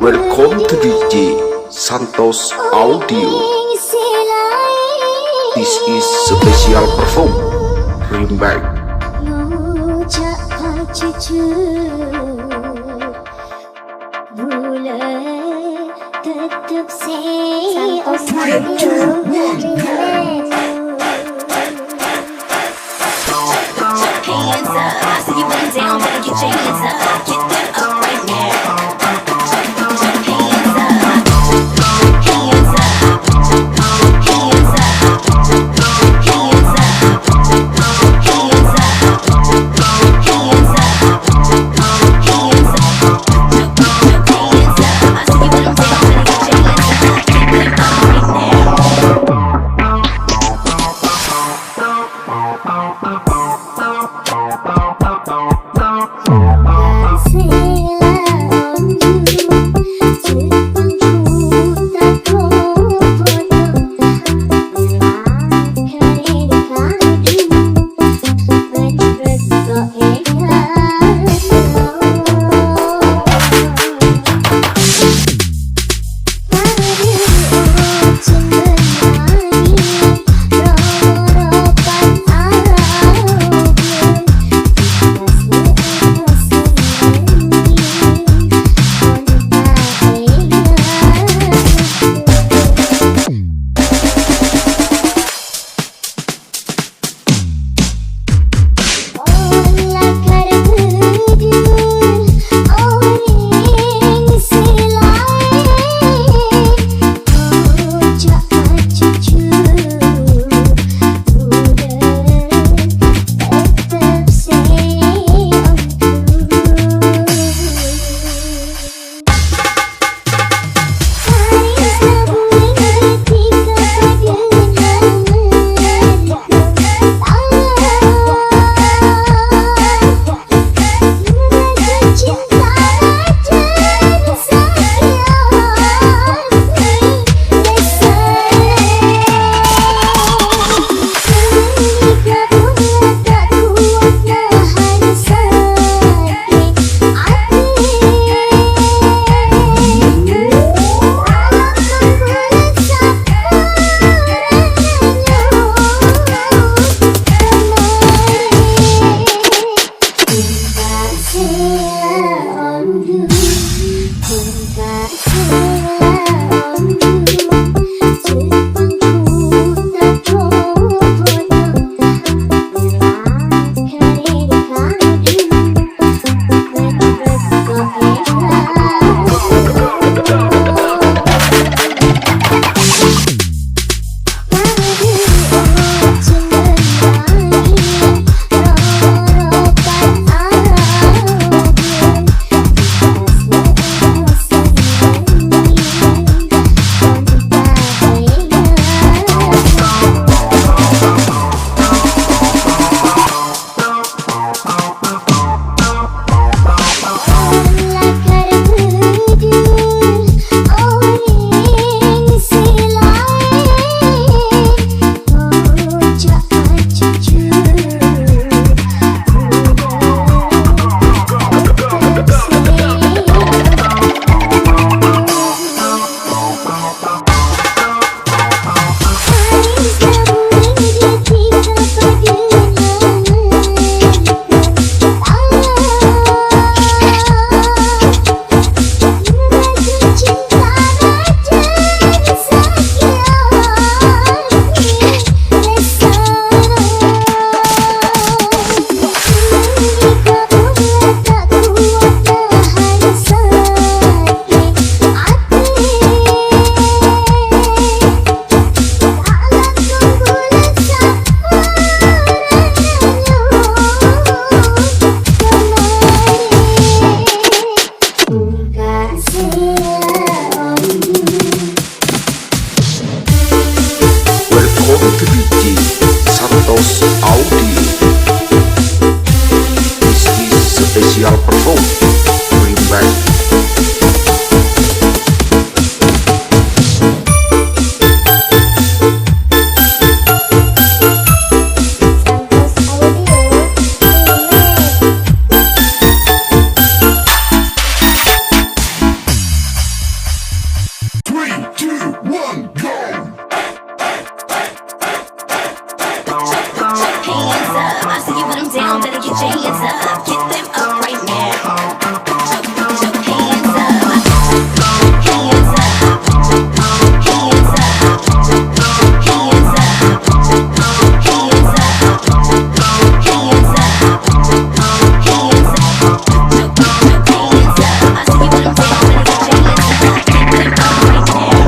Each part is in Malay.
Welcome to DJ Santos Audio. This is special perform Remback. Hands up, I see you button down, better get your hands up. Get them up right now. Hands up, hands up, hands up, hands up, hands up, hands up, hands up. Hands up, I see you button down, better get your hands up. Get them up right now. Cinta hands up, get them up right now. Put your hands up, hands up, put your hands up, put your hands up, put your hands up, put your hands up, put your hands up, put your hands up. I see you put them down, better get your hands up, get them up right now.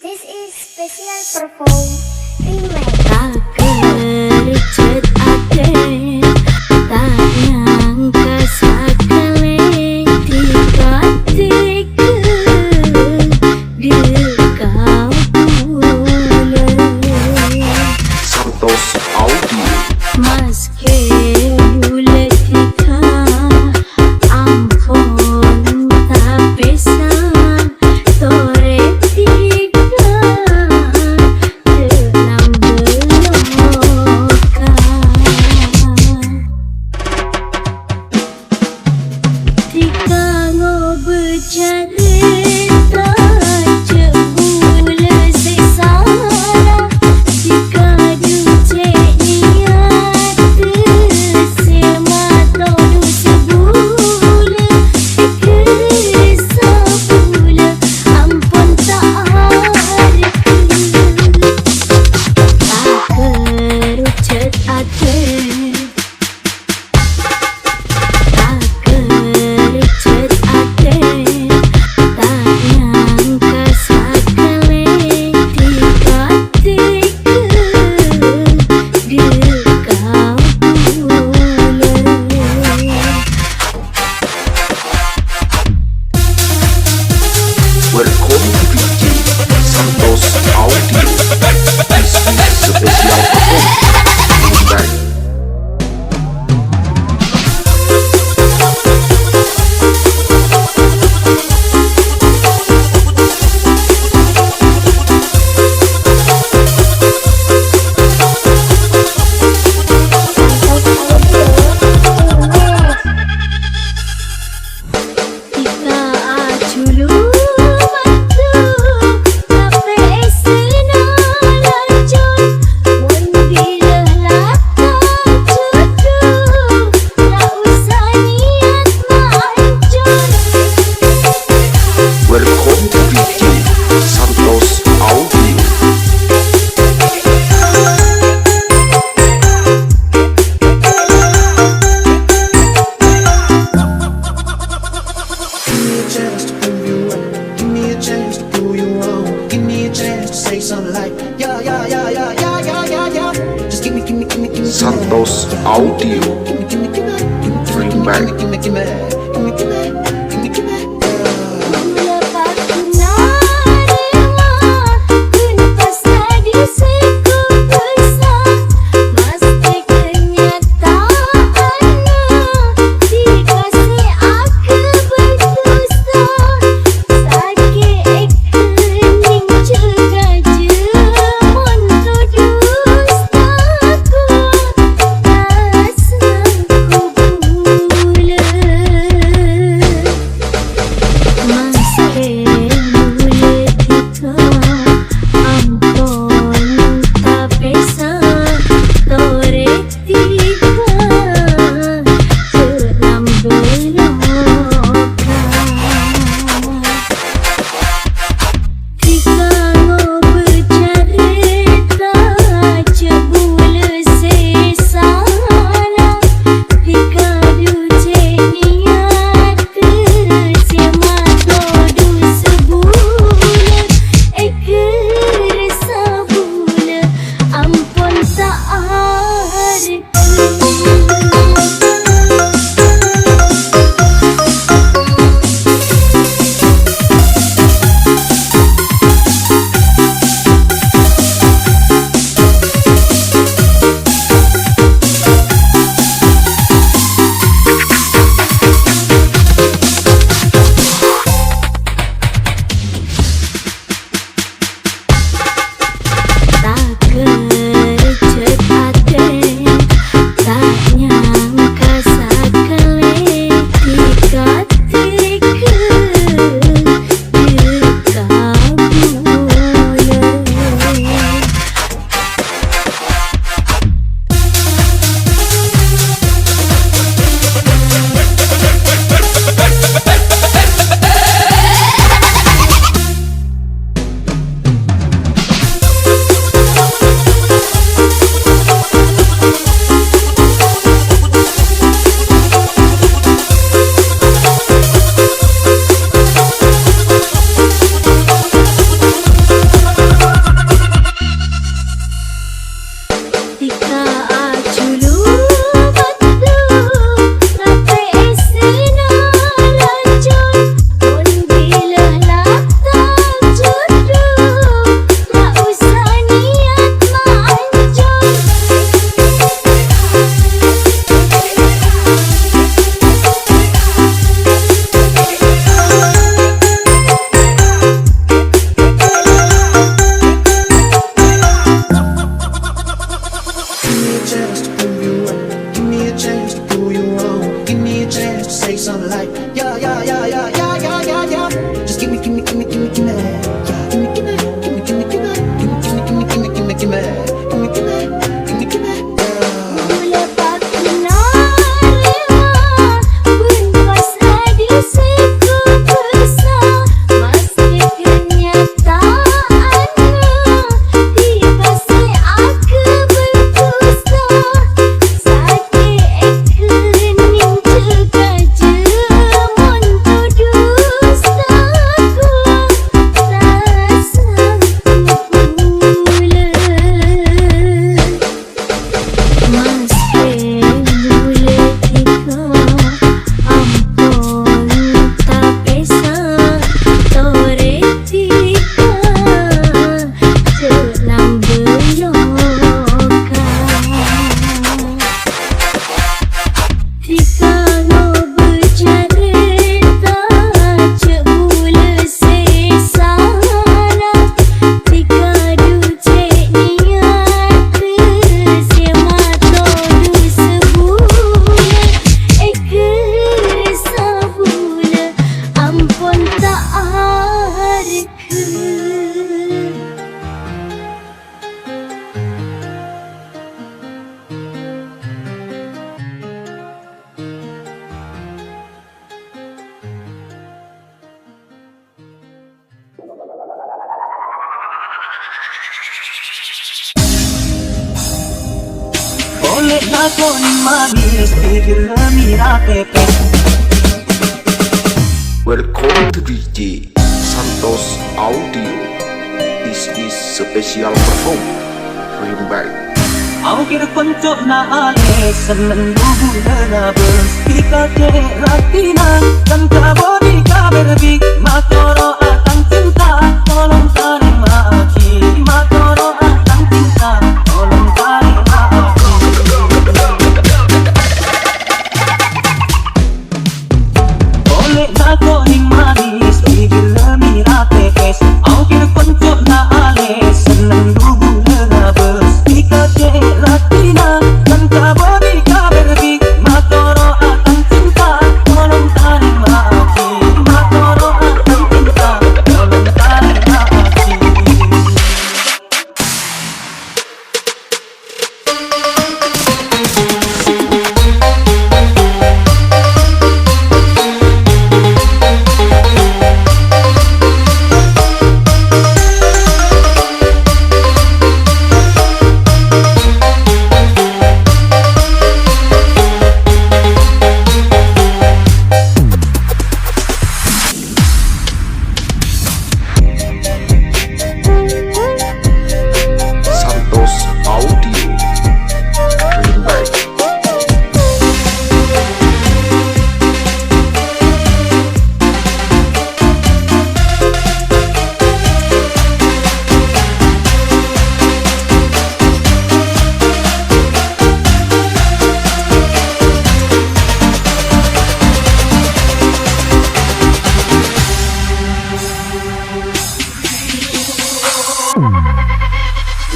This is special perform remake. Tak kerjat aden, tak nyangka sekali tiga-tiga dekau bulan. Santos Audio. Meski bulat kita ampun tak bisa tore tiga dalam belum Audio. This is special perform remix. Ika achulu matu Kape esena lanjut Mundilah lata cucu Tak usah niat manjut Welcome to VJ Santos Audio. Give me a chance to prove you right. Give me a chance to prove you wrong. Give me a chance to say something like, yeah, yeah, yeah, yeah, yeah, yeah, yeah, yeah. Just give me, Santos Audio remix. give me. Mula aku narima Kenapa tadi seku besar Mesti kenyataannya Dikasih aku berdosa Sakit kening juga jemun dustaku Rasaku bulan Boleh nako ning manis pikir mira pepes. Welcome to DJ Santos Audio. This is special perform remake. Au kira konco na ale seneng dubu na bers pika ke ratina dan kabodi kaberbik matoro akan cinta tolong tarik maki matoro akan cinta tolong tarik maki. Boleh nako ning manis bibir mira pepes. Au kira konco na ale seneng dubu na bers pika ke ratina dan kabodi kaberbik matoro akan cinta tolong tarik maki matoro akan cinta tolong tarik maki. Santos Audio remake.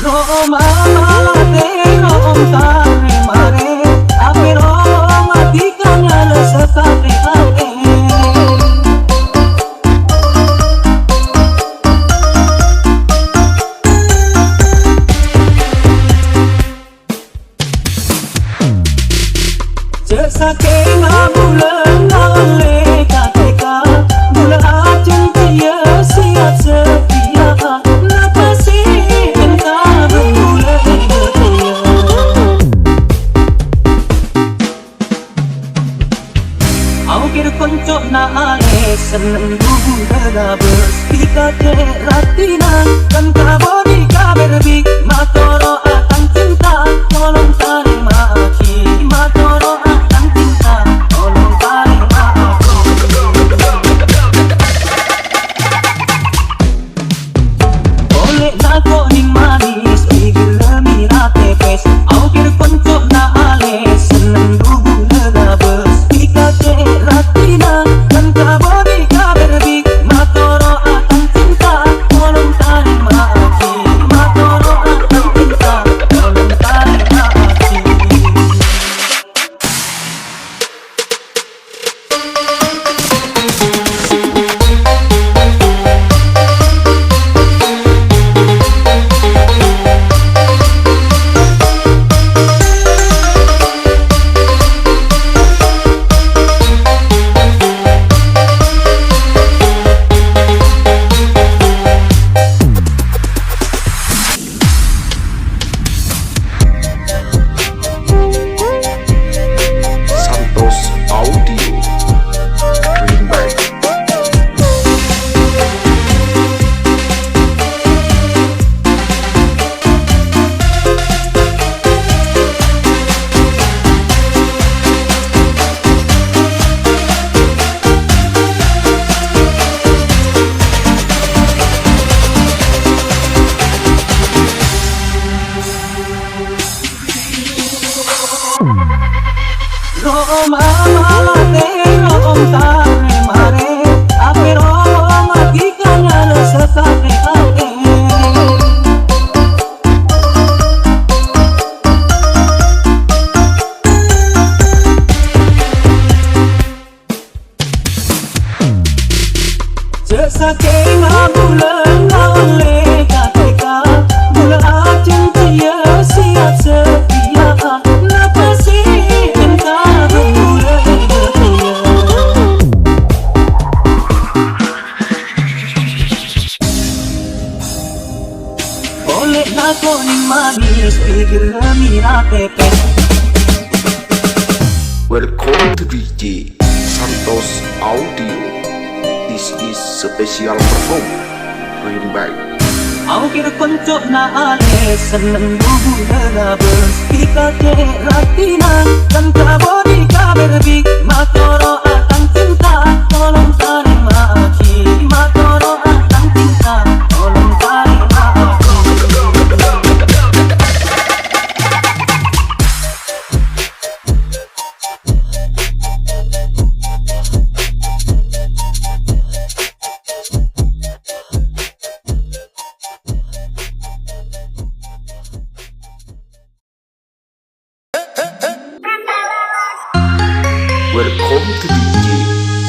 Roma malate rom tare mare ape Roma tikanya le sekate ate. Sesake ngabulan ngale kateka bula acung tia siap setia napasi cinta bermula berdia. Au kira konco na ale seneng dubu berabes pika ke ratina dan kabodi kaberbik matoro akan cinta tolong tarik maki matoro akan cinta tolong tarik maki. Boleh nako ning manis bibir mira pepes. Au kira konco na ale seneng dubu berabes pika ke ratina dan kabodi kaberbik matoro akan cinta tolong tarik maki matoro akan cinta tolong tarik maki. Santos Audio remake. Roma malate rom tare mare ape Roma tikanya le sekate ate. Sesake ngabulan ngale kateka bula acung tia siap setia napasi cinta bermula berdia. Boleh nako ning manis pikir mira pepes. Welcome to DJ Santos Audio. This is special perform remake. Aukir konco na ale seneng dugu lerabes Ika ke ratina dan kabodi kaberbik Matoro akan cinta tolong tarik maki Matoro akan cinta tolong tarik maki Welcome to DJ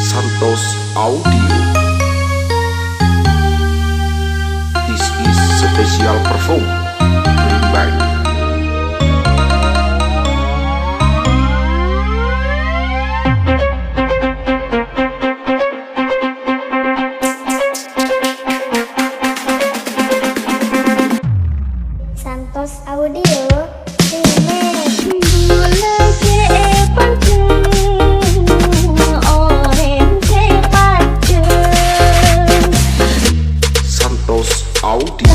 Santos Audio. This is special perform remake. Santos Audio Remake. Mula ke pancung orang ke pancung Santos Audio.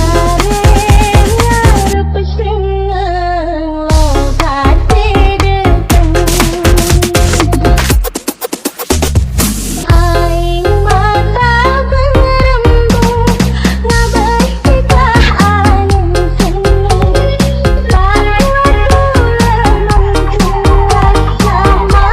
Karena pesing lokat depan Aing mata berembung ngabah kita angin seneng Baru lemah sama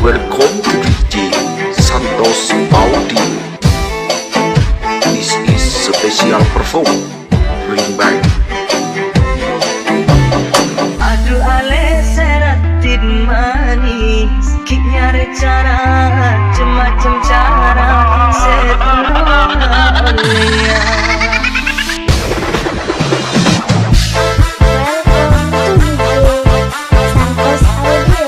Welcome to DJ Santos Audio. This is special perform Rimbai. Aduh ale seratin manis, ki nyari cara, macam-macam cara, setelah oleh Welcome to DJ Santos Audio.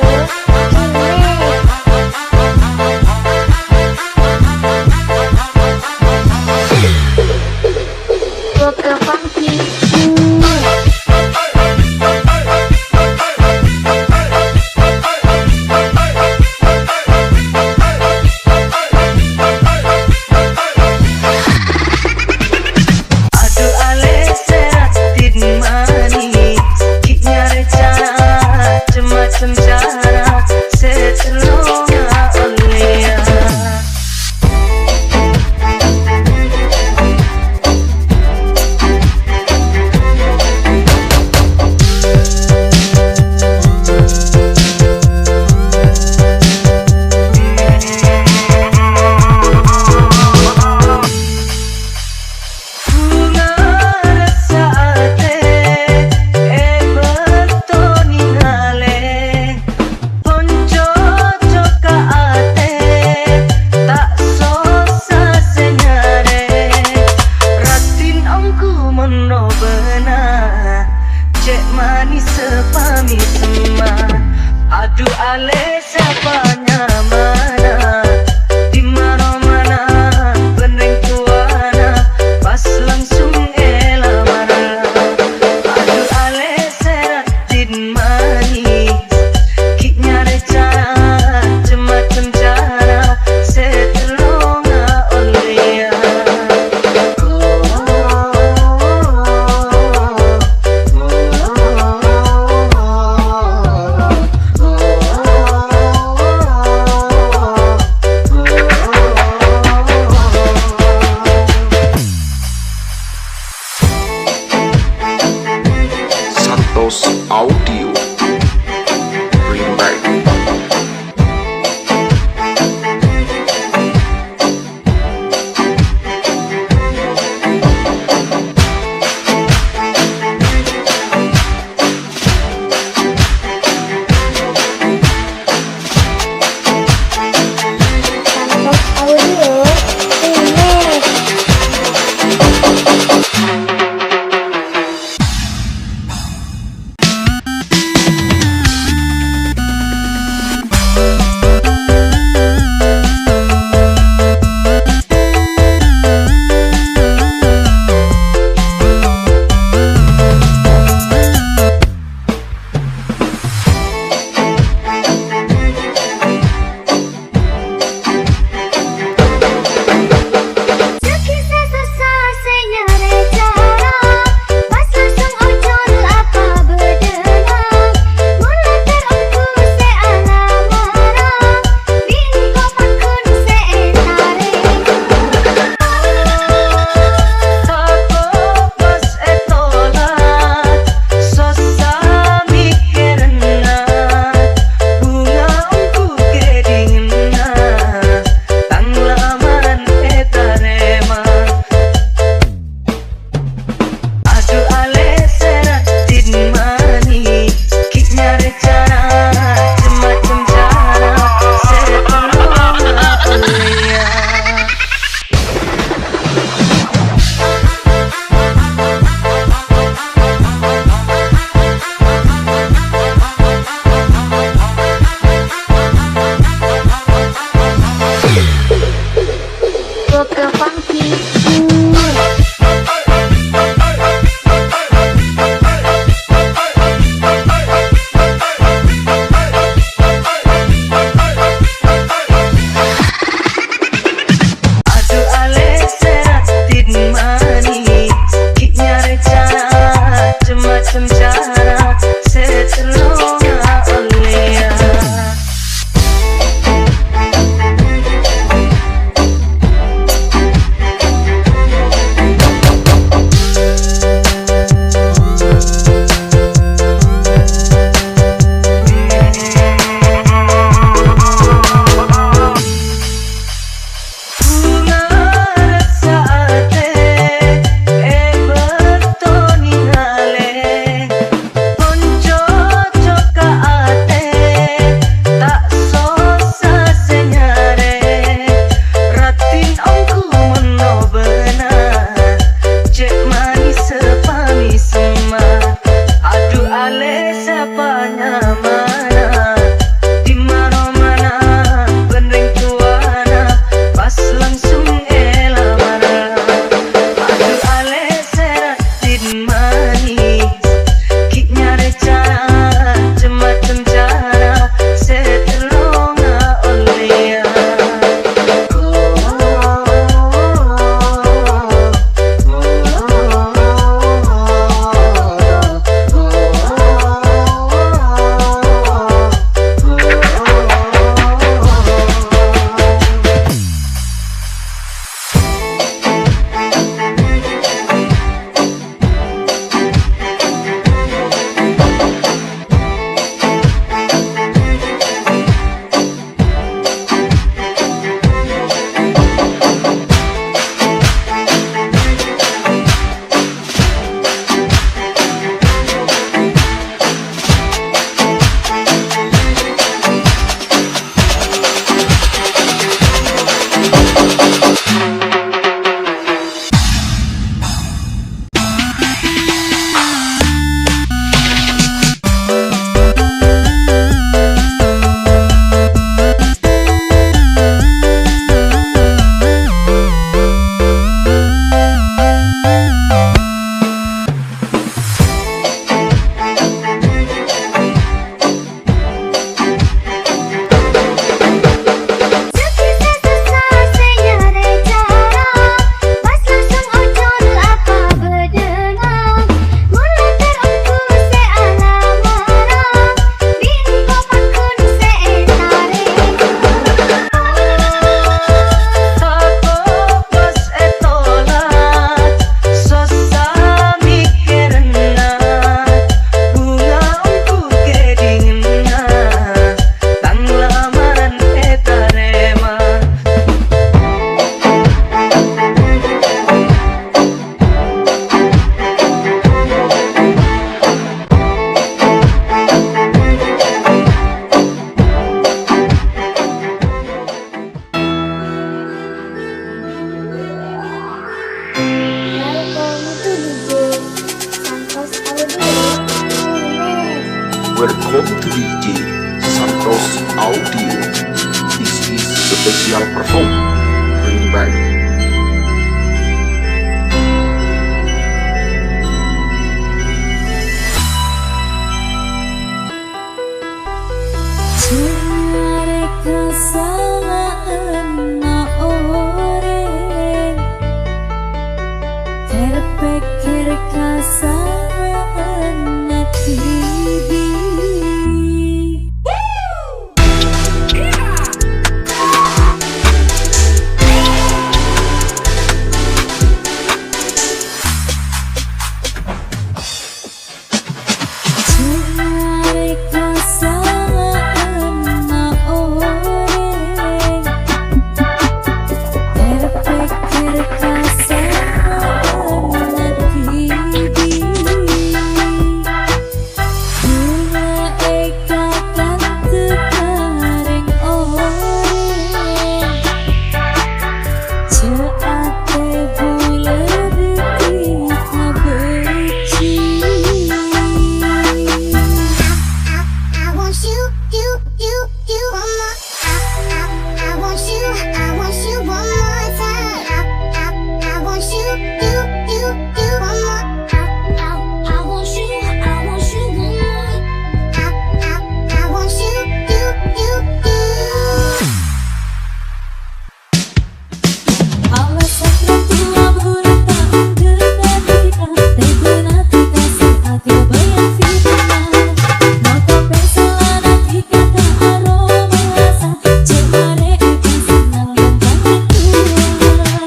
Special Perform Remake. Cari kesalahan na orang terpikir kesalahan na tibi. Cari kesalahan na orang terpikir kesalahan na tibi. Bunga ikatan tekaring orang ceate bulan detiknya benci. I want you, one more. I want you one more time. I want you, one more. I want you one more. I want you. Alasan tua bertahun genap kita, benar kita saat bayang fitnah. Nota persalahan kita tak aroma rasa, cemare akan senang dan takkan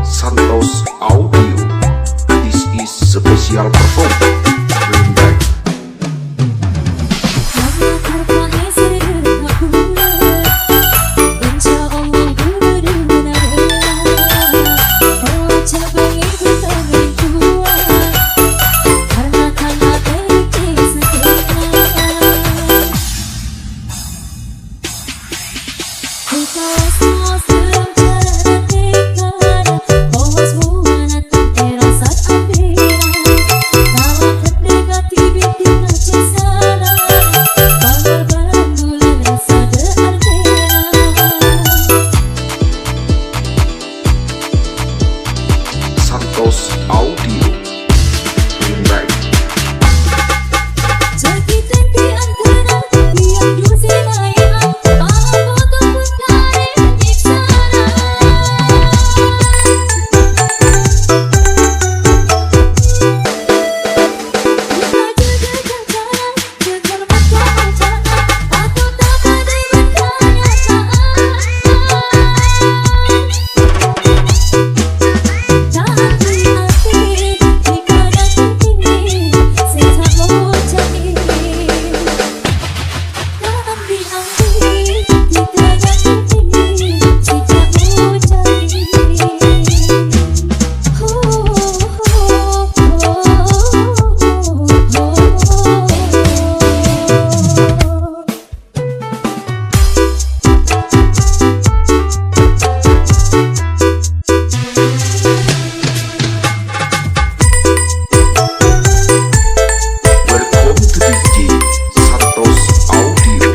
Santos Audio. This is Special Perform Remake. Karena hartanya sering terbunuh, insya Allah benar-benar Allah cabai bertanggung kuat, karena tanah benci segenap. Ku tahu semua serang cara dan tekad, bahwa semua nanti terasa ambilan. Kalau terdekat tiba-tiba cesana, balar-balar bulan rasa de-artena. Santos Audio Remake. Jakitan di antara yang dusi mayang, malam foto pun dari nyiksana. Buka juga jalan, dengar mata wajahnya, aku tak badai berkenyataan. Jangan hati jika datang tinggi, sisa mau jadi. Jangan diambil jika datang tinggi, sisa mau jadi. Welcome to DJ Santos Audio.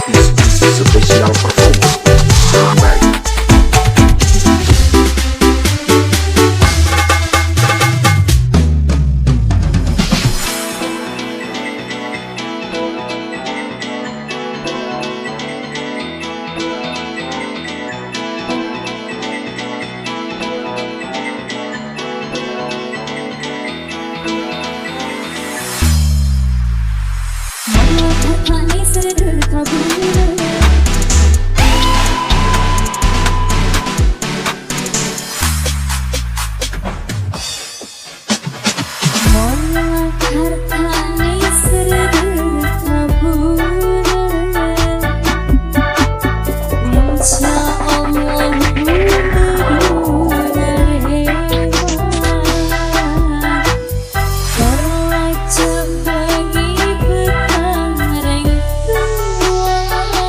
This is Special Perform Remake. Mengatakan sedekah bulan, mengatakan sedekah bulan, insya Allah benar-benar hebat. Terlacak bagi petang ring tua.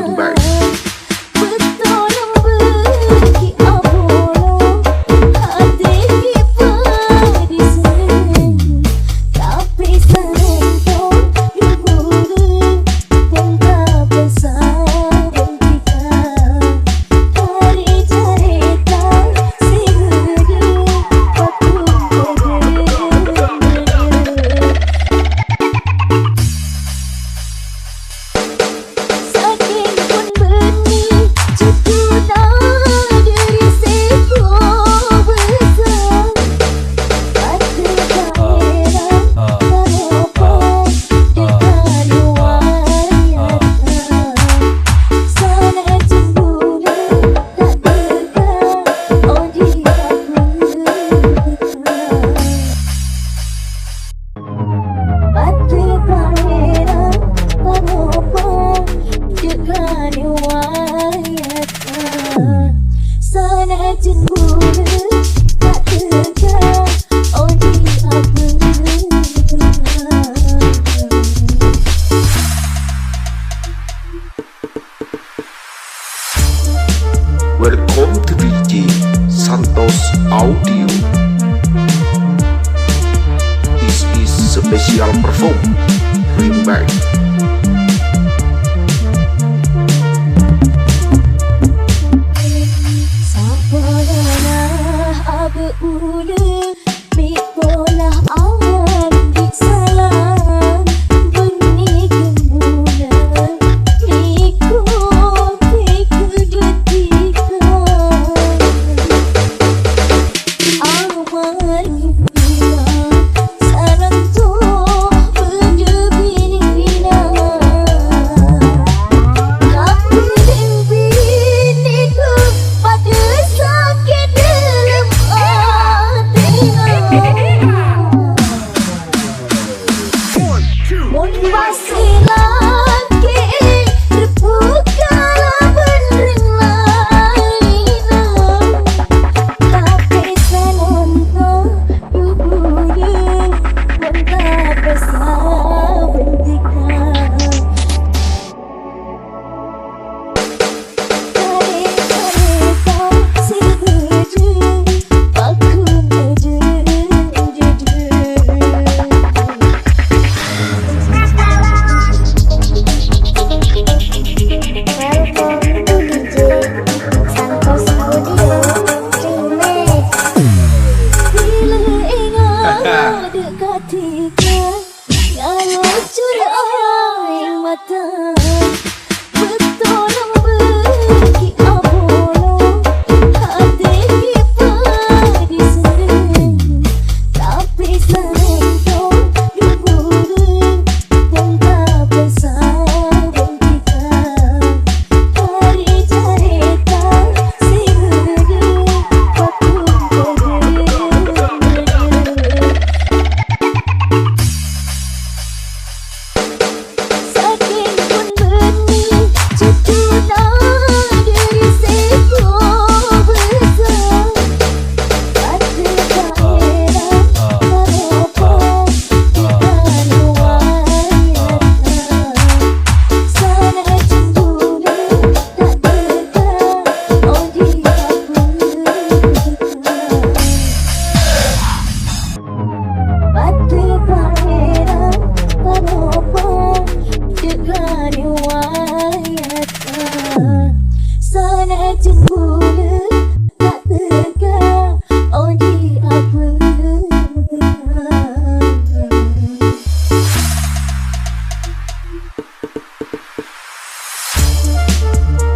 Remix. Welcome to DJ Santos Audio. This is special perform Remix.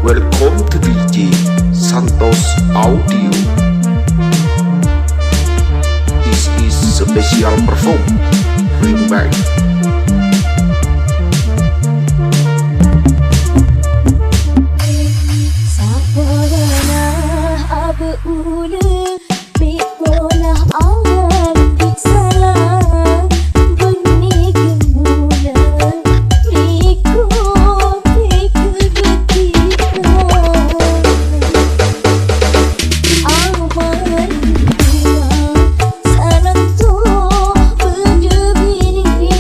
Welcome to DJ Santos Audio. This is special perform Remix. Sana tu, penjebini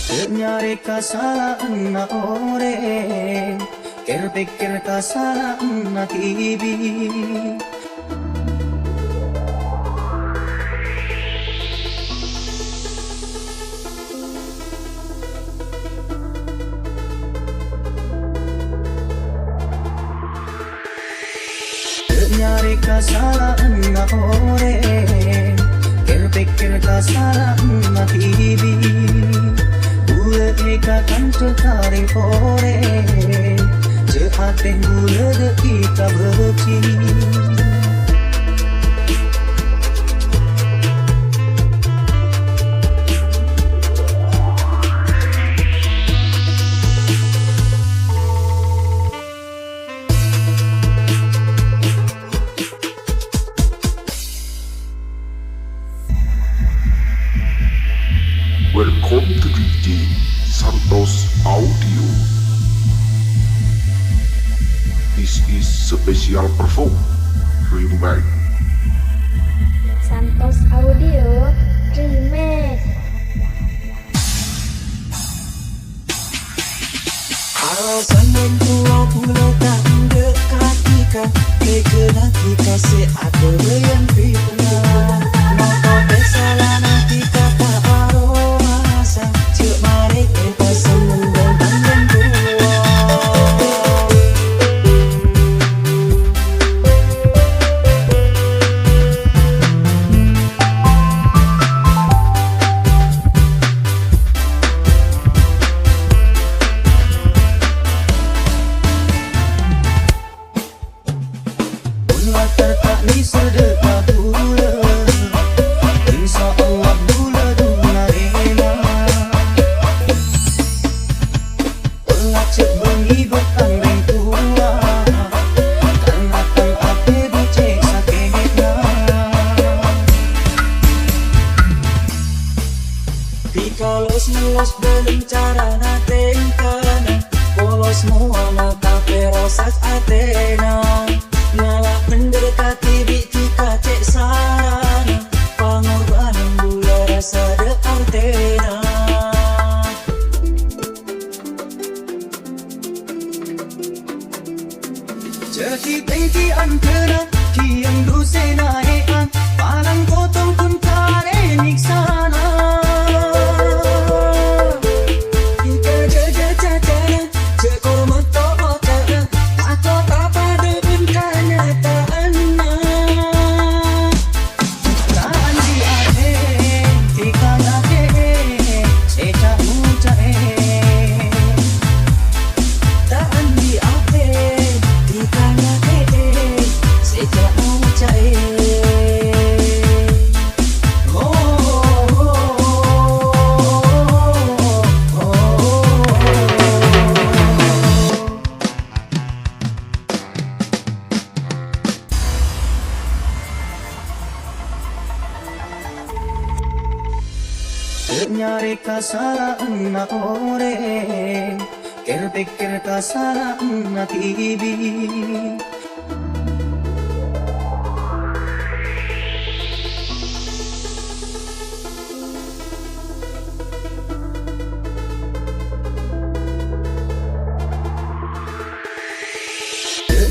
Nyari kasala na ore, ker pikir kasala na tibi. Nyari kasala na ore, ker pikir kasala na tibi. Bula eka kantor tarik ore, jehate bula de kita berci. Welcome to DJ Santos Audio. This is special perform remake. Santos Audio Remix. Alasan tua pulau tak dekatikan, kekena kita seaku yang fitnah. Maka bersalah nanti kata aroma sang, cek mari kita seneng dan bangga tua. Tak ni sedekah pula, insya Allah bula duna rela. Pengacet bengi bertanding tua, kan akan ape dicek sakitnya. Pikalos melos belum cara natengkan, polos muama kape rosas atena. Malah mendekati bitika cek sarana, pengorbanan bula rasa de artena. Jadi tengki antena, kian duse naekan, palang potong pun kare niksana. Ika jaga cacana, cekor meto otana, atau tapa debun kenyataan. Taan di ate, tika nate, secak mucae. Taan di ate, tika nate, secak mucae. Nyari kasala na ore, ker pikir kasala na tibi.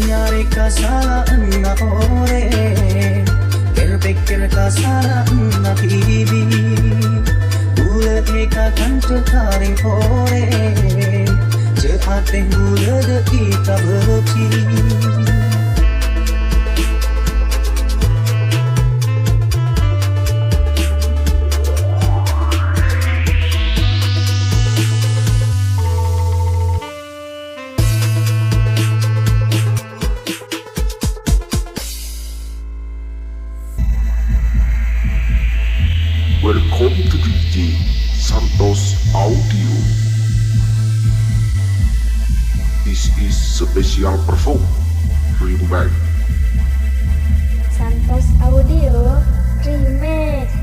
Nyari kasala na ore, ker pikir kasala na tibi. Bula eka kantor tarik ore, jehate bula de kita berci. Welcome to DJ Santos Audio. This is special perform remake. Santos Audio Remix.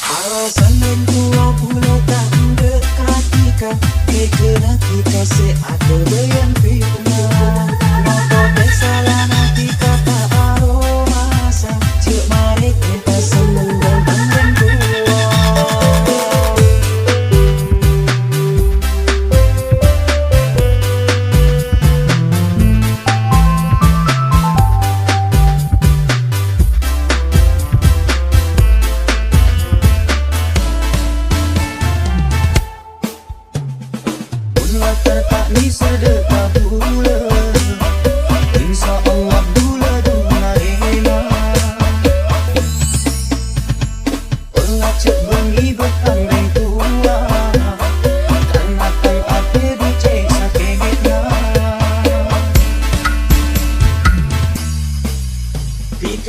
Alasan tua pulau tak dekatikan, kekena kita seaku yang fitnah. Maka bersalah nanti kata aroma sang, cek mari kita seneng dan bangga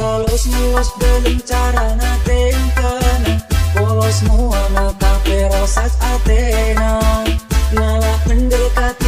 Kalos muas belum cara natin kana Polos mo ang nakapero sa Athena Nala mendekat